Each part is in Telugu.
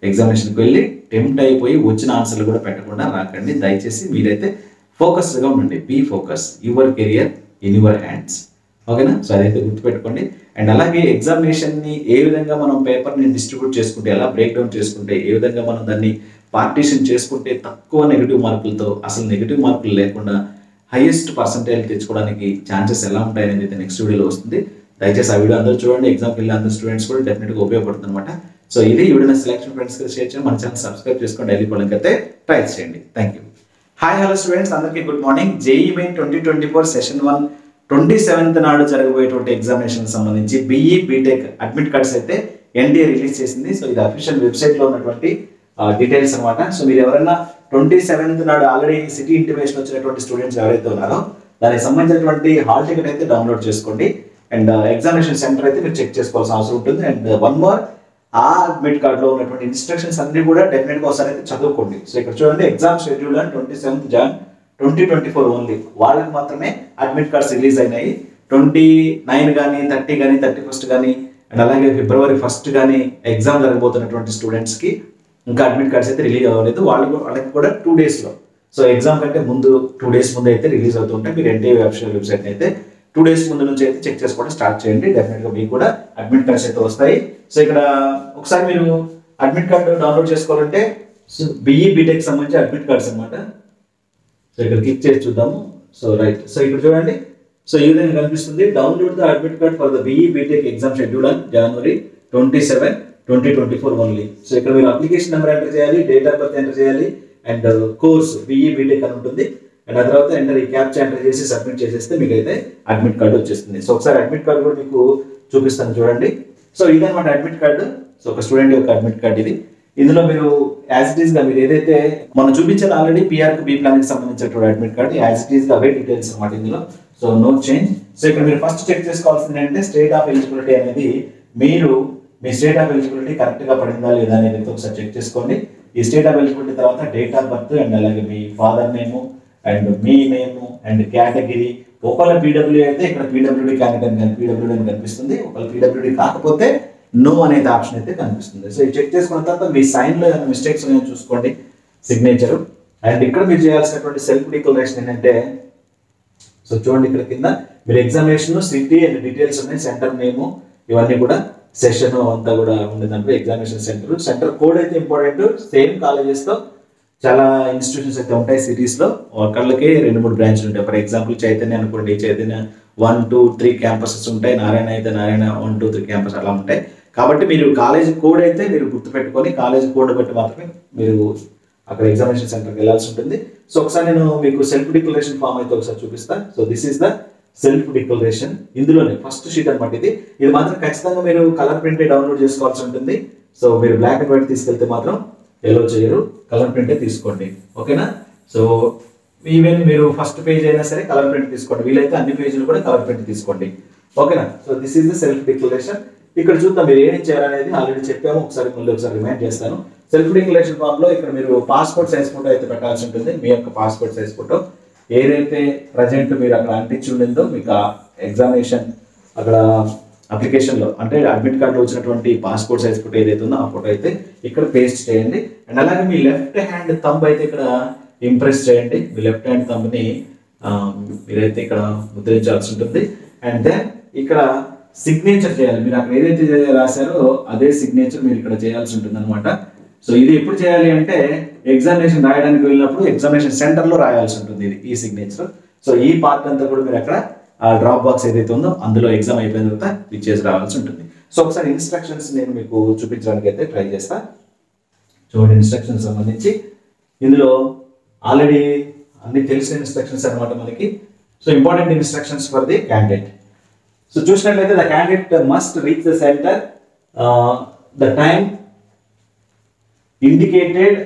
ఎగ్జామినేషన్కి వెళ్ళి టెంప్ట్ అయిపోయి వచ్చిన ఆన్సర్లు కూడా పెట్టకుండా రాకండి. దయచేసి మీరైతే ఫోకస్డ్గా ఉండండి. Be focus, your career in your hands. ఓకేనా? సో అదైతే గుర్తుపెట్టుకోండి. అండ్ అలాగే ఎగ్జామినేషన్ని ఏ విధంగా మనం పేపర్ని డిస్ట్రిబ్యూట్ చేసుకుంటే, ఎలా బ్రేక్ డౌన్ చేసుకుంటే, ఏ విధంగా మనం దాన్ని పార్టీషన్ చేసుకుంటే తక్కువ నెగిటివ్ మార్కులతో, అసలు నెగిటివ్ మార్కులు లేకుండా హైయెస్ట్ పర్సంటేజ్ తెచ్చుకోవడానికి ఛాన్సెస్ ఎలా ఉంటాయనేది అయితే నెక్స్ట్ వీడియోలో వస్తుంది. దయచేసి ఆ వీడియో అందరూ చూడండి. ఎగ్జామ్కి వెళ్ళి అందరూ స్టూడెంట్స్ కూడా డెఫినెట్గా ఉపయోగపడుతుంది అనమాట. సో ఇది ఈ వీడియో సెలెక్షన్ ఫ్రెండ్స్ షేర్ చేయండి. మన ఛానల్ సబ్స్క్రైబ్ చేసుకోండి. డైలీ పోలింగ్ అయితే ట్రై చేయండి. Thank you. Hi hello students, అందరికీ good morning. JEE main 2024 session 1 27th నాడు జరగబోయేటువంటి ఎగ్జామినేషన్ సంబంధించి బీఈ బీటెక్ అడ్మిట్ కార్డ్స్ అయితే ఎన్డీఏ రిలీజ్ చేసింది. సో ఇది అఫీషియల్ వెబ్సైట్లో ఉన్నటువంటి డీటెయిల్స్ అనమాట. సో మీరు ఎవరైనా 27th నాడు ఆల్రెడీ సిటీ ఇంటిమేషన్ వచ్చినటువంటి స్టూడెంట్స్ ఎవరైతే ఉన్నారో దానికి సంబంధించినటువంటి హాల్ టికెట్ అయితే డౌన్లోడ్ చేసుకోండి. అండ్ ఎగ్జామినేషన్ సెంటర్ అయితే మీరు చెక్ చేసుకోవాల్సిన అవసరం ఉంటుంది. అండ్ వన్ మోర్, ఆ అడ్మిట్ కార్డులో ఉన్నటువంటి ఇన్స్ట్రక్షన్స్ అన్ని కూడా డెఫినెట్గా ఒకసారి అయితే చదువుకోండి. సో ఇక్కడ చూడండి, ఎగ్జామ్ షెడ్యూల్ అని 27th Jan 2024 ఓన్లీ వాళ్ళకి మాత్రమే అడ్మిట్ కార్డ్స్ రిలీజ్ అయినాయి. 29 కానీ 30 కానీ 31st కానీ అండ్ అలాగే February 1st కానీ ఎగ్జామ్ జరగబోతున్నటువంటి స్టూడెంట్స్కి ఇంకా అడ్మిట్ కార్డ్స్ అయితే రిలీజ్ అవ్వలేదు. వాళ్ళకి కూడా 2 daysలో, సో ఎగ్జామ్ కంటే ముందు 2 days ముందు అయితే రిలీజ్ అవుతుంటాయి. మీరు ఎన్టీఏ అఫీషియల్ వెబ్సైట్ అయితే 2 days ముందు నుంచి అయితే చెక్ చేసుకోవడం స్టార్ట్ చేయండి. డెఫినెట్గా మీకు కూడా అడ్మిట్ కార్డ్స్ అయితే వస్తాయి. సో ఇక్కడ ఒకసారి మీరు అడ్మిట్ కార్డు డౌన్లోడ్ చేసుకోవాలంటే బీఈ బీటెక్ సంబంధించి అడ్మిట్ కార్డ్స్ అనమాట. సో ఇక్కడ క్లిక్ చేసి చూద్దాము. సో రైట్, సో ఇక్కడ చూడండి. సో ఈ విధంగా కనిపిస్తుంది, download the admit card for the BE BTech exam schedule on January 27, 2024 only. So ఇక్కడ మీరు అప్లికేషన్ నెంబర్ ఎంటర్ చేయాలి, డేట్ ఆఫ్ బర్త్ ఎంటర్ చేయాలి అండ్ కోర్స్ బీఈ బీటెక్ అని ఉంటుంది. అండ్ ఆ తర్వాత ఎంటర్ ఈ క్యాప్చా ఎంటర్ చేసి సబ్మిట్ చేసేస్తే మీకు అయితే అడ్మిట్ కార్డు వచ్చేస్తుంది. సో ఒకసారి అడ్మిట్ కార్డు కూడా మీకు చూపిస్తాను చూడండి. సో ఇదన్నమాట అడ్మిట్ కార్డు. సో ఒక స్టూడెంట్ యొక్క అడ్మిట్ కార్డు ఇది. ఇందులో మీరు యాజ్ ఇట్ ఈస్గా మీరు ఏదైతే మనం చూపించారు ఆల్రెడీ పిఆర్కి బీ ప్లాన్కి సంబంధించినటువంటి అడ్మిట్ కార్డు, యాజ్ ఇట్ ఈస్గా అవే డీటెయిల్స్ అనమాట ఇందులో. So no change. సో ఇక్కడ మీరు ఫస్ట్ చెక్ చేసుకోవాల్సింది ఏంటంటే స్టేట్ ఆఫ్ ఎలిజిబిలిటీ అనేది, మీరు మీ స్టేట్ ఆఫ్ ఎలిజిబిలిటీ కరెక్ట్గా పడిందా లేదా అనేది ఒకసారి చెక్ చేసుకోండి. ఈ స్టేట్ ఆఫ్ ఎలిజిబిలిటీ తర్వాత డేట్ ఆఫ్ బర్త్ అండ్ అలాగే మీ ఫాదర్ నేము అండ్ మీ నేము అండ్ కేటగిరీ. ఒకవేళ పీడబ్ల్యూ అయితే ఇక్కడ పీడబ్ల్యూడీ క్యాండిడేట్ పీడబ్ల్యూడీ అని కనిపిస్తుంది. ఒకవేళ పీడబ్ల్యూడీ కాకపోతే నో అనేది ఆప్షన్ అయితే కనిపిస్తుంది. సో ఇది చెక్ చేసుకున్న తర్వాత మీ సైన్లో ఏమైనా మిస్టేక్స్ ఉన్నాయో చూసుకోండి, సిగ్నేచర్. అండ్ ఇక్కడ మీరు చేయాల్సినటువంటి సెల్ఫ్ డిక్లరేషన్ ఏంటంటే, సో చూడండి ఇక్కడ కింద మీరు ఎగ్జామినేషన్ సిటీ అండ్ డీటెయిల్స్ ఉన్నాయి, సెంటర్ నేము ఇవన్నీ కూడా, సెషన్ అంతా కూడా ఉండేదంటే ఎగ్జామినేషన్ సెంటర్ కోడ్ అయితే ఇంపార్టెంట్. సేమ్ కాలేజెస్తో చాలా ఇన్స్టిట్యూషన్స్ అయితే ఉంటాయి సిటీస్లో, ఒకళ్ళకి 2-3 బ్రాంచ్లు ఉంటాయి. ఫర్ ఎగ్జాంపుల్ చైతన్య అనుకోండి, చైతన్య 1, 2, 3 క్యాంపసెస్ ఉంటాయి. నారాయణ అయితే నారాయణ 1, 2, 3 క్యాంపస్ అలా ఉంటాయి. కాబట్టి మీరు కాలేజ్ కోడ్ అయితే మీరు గుర్తుపెట్టుకొని కాలేజ్ కోడ్ బట్టి మాత్రమే మీరు అక్కడ ఎగ్జామినేషన్ సెంటర్కి వెళ్ళాల్సి ఉంటుంది. సో ఒకసారి నేను మీకు సెల్ఫ్ డిక్లరేషన్ ఫామ్ అయితే ఒకసారి చూపిస్తాను. So this is the self declaration. ఇందులోనే ఫస్ట్ షీట్ అనమాట ఇది మాత్రం ఖచ్చితంగా మీరు కలర్ ప్రింటే డౌన్లోడ్ చేసుకోవాల్సి ఉంటుంది. సో మీరు బ్లాక్ అండ్ వైట్ తీసుకెళ్తే మాత్రం ఎలో చేయరు, కలర్ ప్రింటే తీసుకోండి. ఓకేనా? సో ఈవెన్ మీరు ఫస్ట్ పేజ్ అయినా సరే కలర్ ప్రింట్ తీసుకోండి, వీలైతే అన్ని పేజీలు కూడా కలర్ ప్రింట్ తీసుకోండి. ఓకేనా? So this is the self declaration. ఇక్కడ చూద్దాం మీరు ఏం చేయాలనేది ఆల్రెడీ చెప్పాము, మళ్ళీ ఒకసారి రిమైండ్ చేస్తాను. సెల్ఫ్ డిక్లరేషన్ ఫామ్ లో ఇక్కడ మీరు పాస్పోర్ట్ సైజ్ ఫోటో అయితే పెట్టాల్సి ఉంటుంది. మీ యొక్క పాస్పోర్ట్ సైజ్ ఫోటో ఏదైతే ప్రజెంట్ మీరు అక్కడ అంటించి ఉండిందో మీకు ఆ ఎగ్జామినేషన్ అక్కడ అప్లికేషన్లో అంటే అడ్మిట్ కార్డులో వచ్చినటువంటి పాస్పోర్ట్ సైజ్ ఫోటో ఏదైతే ఉందో ఆ ఫోటో అయితే ఇక్కడ పేస్ట్ చేయండి. అండ్ అలాగే మీ లెఫ్ట్ హ్యాండ్ థంబ్ అయితే ఇక్కడ ఇంప్రెస్ చేయండి. మీ లెఫ్ట్ హ్యాండ్ థంబ్ని మీరైతే ఇక్కడ ముద్రించాల్సి ఉంటుంది. అండ్ దెన్ ఇక్కడ సిగ్నేచర్ చేయాలి. మీరు అక్కడ ఏదైతే రాశారో అదే సిగ్నేచర్ మీరు ఇక్కడ చేయాల్సి ఉంటుంది అనమాట. సో ఇది ఎప్పుడు చేయాలి అంటే ఎగ్జామినేషన్ రాయడానికి వెళ్ళినప్పుడు ఎగ్జామినేషన్ సెంటర్లో రాయాల్సి ఉంటుంది ఇది, ఈ సిగ్నేచర్. సో ఈ పార్ట్ అంతా కూడా మీరు అక్కడ ఆ డ్రాప్ బాక్స్ ఏదైతే ఉందో అందులో ఎగ్జామ్ అయిపోయిన తర్వాత ఇచ్చేసి రావాల్సి ఉంటుంది. సో ఒకసారి ఇన్స్ట్రక్షన్స్ నేను మీకు చూపించడానికి అయితే ట్రై చేస్తా. చూడండి, ఇన్స్ట్రక్షన్స్ సంబంధించి ఇందులో ఆల్రెడీ అన్ని తెలిసిన ఇన్స్ట్రక్షన్స్ అనమాట మనకి. So important instructions for the candidate. So చూసినట్లయితే the candidate must reach the centre the time indicated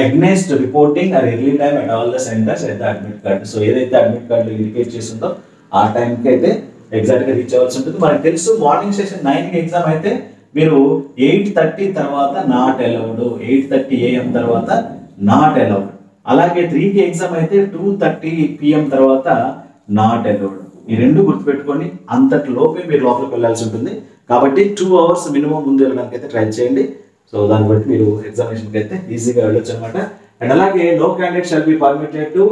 against reporting or early time at all the centres at the admit card. So ఏదైతే అడ్మిట్ కార్డు ఇండికేట్ చేస్తుందో ఆ టైంకి అయితే ఎగ్జాక్ట్గా రీచ్ అవ్వాల్సి ఉంటుంది. మనకు తెలుసు మార్నింగ్ సెషన్ 9కి ఎగ్జామ్ అయితే మీరు 8:30 తర్వాత నాట్ అలౌడ్, 8:30 AM తర్వాత నాట్ అలౌడ్. అలాగే 3కి ఎగ్జామ్ అయితే 2:30 PM తర్వాత నాట్ అలౌడ్. ఈ రెండు గుర్తుపెట్టుకొని అంతటి లోపే మీరు లోపలికి వెళ్ళాల్సి ఉంటుంది. కాబట్టి 2 hours మినిమం ముందు వెళ్ళడానికి అయితే ట్రై చేయండి. సో దాన్ని బట్టి మీరు ఎగ్జామినేషన్కి అయితే ఈజీగా వెళ్ళొచ్చు అనమాట. అండ్ అలాగే no candidate shall be permitted to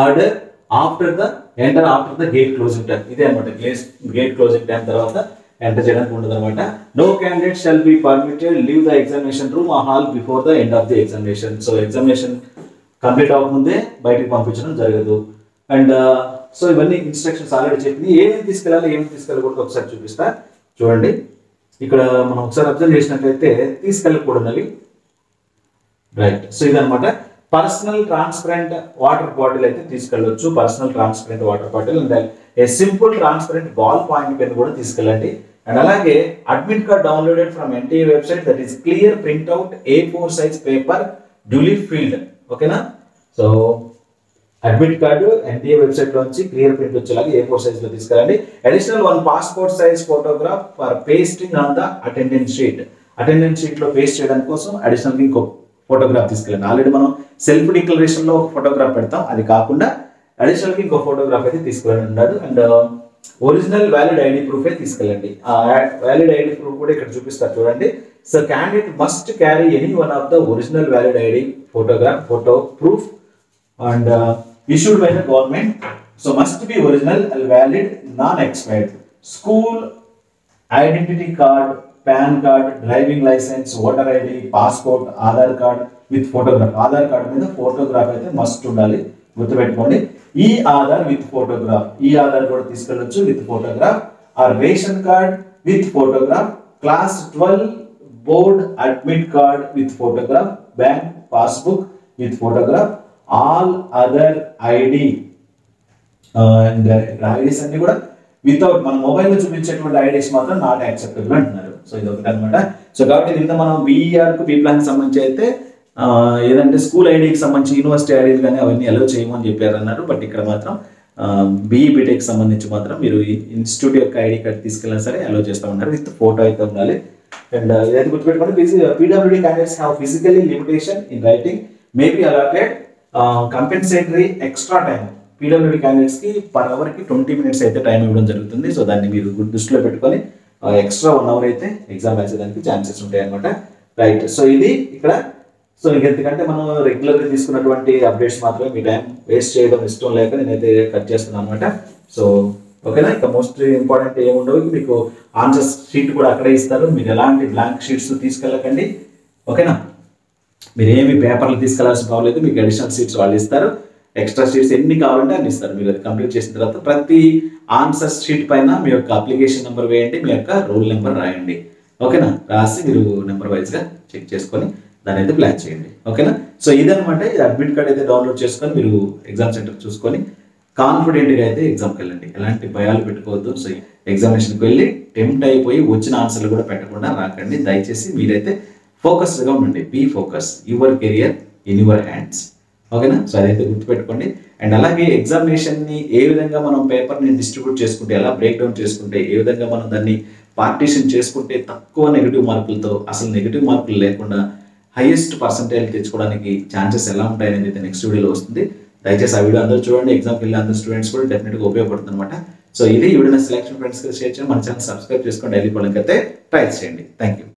order after the gate closing time. ఇదే అనమాట, గేట్ క్లోజింగ్ టైం తర్వాత ఎంటర్ చేయడానికి ఉండదు అనమాట. No candidate shall be permitted leave the examination room ఆ hall before the end of the examination. So examination complete అవ్వకముందే బయటకు పంపించడం జరగదు. అండ్ సో ఇవన్నీ ఇన్స్ట్రక్షన్స్ ఆల్రెడీ చెప్పింది. ఏమేమి తీసుకెళ్ళాలి ఏమేమి తీసుకెళ్ళకూడదు ఒకసారి చూపిస్తా చూడండి. ఇక్కడ మనం ఒకసారి అబ్జర్వ్ చేసినట్లయితే తీసుకెళ్ళకూడనవి రైట్. సో ఇదనమాట, పర్సనల్ ట్రాన్స్పరెంట్ వాటర్ బాటిల్ అయితే తీసుకెళ్ళొచ్చు. Personal transparent water bottle and a simple transparent ball point pen కూడా తీసుకెళ్ళండి. అండ్ అలాగే admit card downloaded from NTA website that is clear print out A4 size paper duly filled. ఓకేనా, so admit card NTA website లోంచి క్లియర్ ప్రింట్ వచ్చేలాగా A4 సైజ్ లో తీసుకెళ్ళండి. Additional 1 passport size photograph for pasting on the attendance sheet. Attendance sheet లో పేస్ట్ చేయడానికి కోసం అడిషనల్ ఇంకో ఫోటోగ్రాఫ్ తీసుకెళ్ళండి. ఆల్రెడీ మనం సెల్ఫ్ డిక్లరేషన్ లో ఒక ఫోటోగ్రాఫ్ పెడతాం, అది కాకుండా అడిషనల్ కి ఇంకో ఫోటోగ్రాఫ్ అయితే తీసుకెళ్ళండి అన్నాడు. And original valid ID proof తీసుకెళ్ళండి. ఆ వ్యాలిడ్ ఐడి ప్రూఫ్ కూడా ఇక్కడ చూపిస్తారు చూడండి. So candidate must carry any one of the original valid ID photo proof and issued by the government, so must be original and valid, non-expired. School identity card, PAN card, driving license, voter ID, passport, Aadhaar card with photograph. Aadhaar card మీద ఫోటోగ్రాఫ్ అయితే మస్ట్ ఉండాలి, గుర్తుపెట్టుకోండి. ఈ ఆధార్ విత్ ఫోటోగ్రాఫ్, ఈ ఆధార్ కూడా తీసుకెళ్ళొచ్చు విత్ ఫోటోగ్రాఫ్. ఆ ration card with photograph, class 12 board admit card with photograph, bank passbook with photograph, all other ID and IDs అన్ని కూడా వితౌట్ మన మొబైల్లో చూపించేటువంటి ఐడీస్ మాత్రం నాట్ యాక్సెప్టబుల్ అంటున్నారు. సో ఇది ఒకటి అనమాట. సో కాబట్టి నిన్న మనం బీఈఆర్ కు బీప్లాన్ సంబంధించి అయితే ఏదంటే స్కూల్ ఐడికి సంబంధించి యూనివర్సిటీ ఐడీలు కానీ అవన్నీ అలో చేయమని చెప్పారు అన్నారు. బట్ ఇక్కడ మాత్రం బీఈ బీటెక్ సంబంధించి మాత్రం మీరు ఇన్స్టిట్యూట్ యొక్క ఐడి కార్డ్ తీసుకెళ్ళినా సరే అలో చేస్తామన్నారు, విత్ ఫోటో అయితే ఉండాలి. అండ్ ఇదైతే గుర్తుపెట్టుకోండి, PWD candidates have physically limitation in writing may be allotted compensatory extra time. PWD candidates కి పర్ అవర్ కి 20 minutes అయితే టైం ఇవ్వడం జరుగుతుంది. సో దాన్ని మీరు దృష్టిలో పెట్టుకొని ఎక్స్ట్రా 1 hour అయితే ఎగ్జామ్ రాసేదానికి ఛాన్సెస్ ఉంటాయి అనమాట. రైట్, సో ఇది ఇక్కడ. సో ఎందుకంటే మనం రెగ్యులర్గా తీసుకున్నటువంటి అప్డేట్స్ మాత్రమే, మీ టైం వేస్ట్ చేయడం ఇష్టం లేక నేనైతే కట్ చేస్తున్నాను అనమాట. సో ఓకేనా, ఇక మోస్ట్ ఇంపార్టెంట్ ఏముండవు, మీకు ఆన్సర్ షీట్ కూడా అక్కడే ఇస్తారు. మీరు ఎలాంటి బ్లాంక్ షీట్స్ తీసుకెళ్ళకండి. ఓకేనా, మీరు ఏమి పేపర్లు తీసుకెళ్లాల్సిన కావలేదు, మీకు అడిషనల్ షీట్స్ వాళ్ళు ఇస్తారు. ఎక్స్ట్రా షీట్స్ ఎన్ని కావాలంటే అన్ని ఇస్తారు. మీరు అది కంప్లీట్ చేసిన తర్వాత ప్రతి ఆన్సర్ షీట్ పైన మీ యొక్క అప్లికేషన్ నెంబర్ వేయండి, మీ యొక్క రోల్ నెంబర్ రాయండి. ఓకేనా, రాసి మీరు నెంబర్ వైజ్గా చెక్ చేసుకొని దాన్ని అయితే ప్లాన్ చేయండి. ఓకేనా, సో ఇదనమాట. ఇది అడ్మిట్ కార్డ్ అయితే డౌన్లోడ్ చేసుకొని మీరు ఎగ్జామ్ సెంటర్ చూసుకొని కాన్ఫిడెంట్గా అయితే ఎగ్జామ్కి వెళ్ళండి. ఎలాంటి భయాలు పెట్టుకోవద్దు. సో ఎగ్జామినేషన్కి వెళ్ళి టెంప్ట్ అయిపోయి వచ్చిన ఆన్సర్లు కూడా పెట్టకుండా రాకండి. దయచేసి మీరైతే ఫోకస్డ్గా ఉండండి. Be focus, your career in your hands. ఓకేనా, సో అదైతే గుర్తుపెట్టుకోండి. అండ్ అలాగే ఎగ్జామినేషన్ని ఏ విధంగా మనం పేపర్ని డిస్ట్రిబ్యూట్ చేసుకుంటే, ఎలా బ్రేక్ డౌన్ చేసుకుంటే, ఏ విధంగా మనం దాన్ని పార్టీషన్ చేసుకుంటే తక్కువ నెగిటివ్ మార్కులతో, అసలు నెగిటివ్ మార్కులు లేకుండా హైయెస్ట్ పర్సంటేజ్ తెచ్చుకోవడానికి ఛాన్సెస్ ఎలా ఉంటాయనేది అయితే నెక్స్ట్ వీడియోలో వస్తుంది. దయచేసి ఆ వీడియో అందరూ చూడండి. ఎగ్జామ్కి వెళ్ళి అందరూ స్టూడెంట్స్ కూడా డెఫినెట్గా ఉపయోగపడుతుంది అనమాట. సో ఇది వీడియో సెలెక్షన్ ఫ్రెండ్స్కి షేర్ చేయండి. మన ఛానల్ సబ్స్క్రైబ్ చేసుకొని డైలీ పోలింగ్ అయితే ట్రై చేయండి. Thank you.